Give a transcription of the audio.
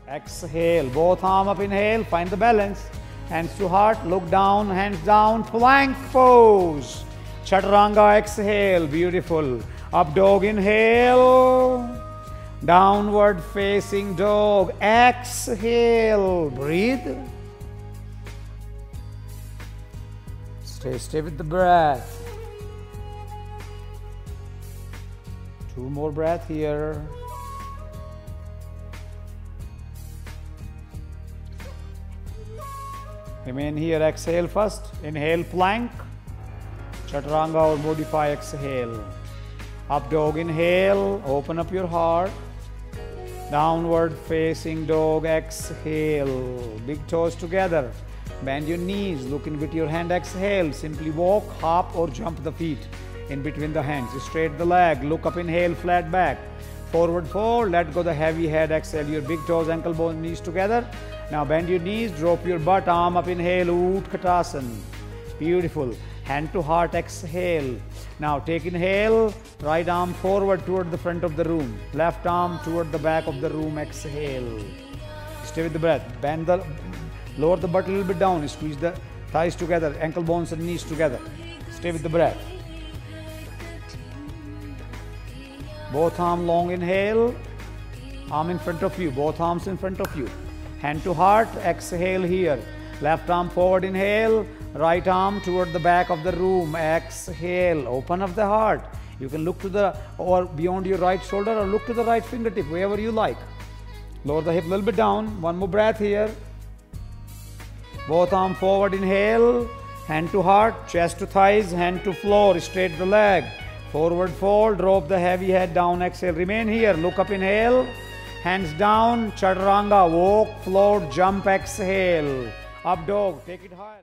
Exhale, both arms up, inhale, find the balance. Hands to heart, look down, hands down, plank pose. Chaturanga, exhale, beautiful. Up dog, inhale. Downward facing dog, exhale, breathe. Stay with the breath. 2 more breaths here. Remain here, exhale first. Inhale, plank. Chaturanga or modify, exhale. Up dog, inhale, open up your heart. Downward facing dog, exhale. Big toes together. Bend your knees, look in with your hand, exhale. Simply walk, hop or jump the feet in between the hands. Straight the leg, look up, inhale, flat back. Forward fold, let go the heavy head, exhale. Your big toes, ankle bones, knees together. Now bend your knees, drop your butt, arm up, inhale, Utkatasana. Beautiful. Hand to heart, exhale. Now take inhale, right arm forward toward the front of the room. Left arm toward the back of the room, exhale. Stay with the breath. Lower the butt a little bit down, squeeze the thighs together, ankle bones and knees together. Stay with the breath. Both arms long, inhale. Arm in front of you, both arms in front of you. Hand to heart, exhale here. Left arm forward, inhale. Right arm toward the back of the room, exhale. Open up the heart. You can look to the or beyond your right shoulder or look to the right fingertip, wherever you like. Lower the hip a little bit down. 1 more breath here. Both arms forward, inhale. Hand to heart, chest to thighs, hand to floor, straight the leg. Forward fold, drop the heavy head down, exhale. Remain here, look up, inhale. Hands down, chaturanga, walk, float, jump, exhale. Up dog, take it higher.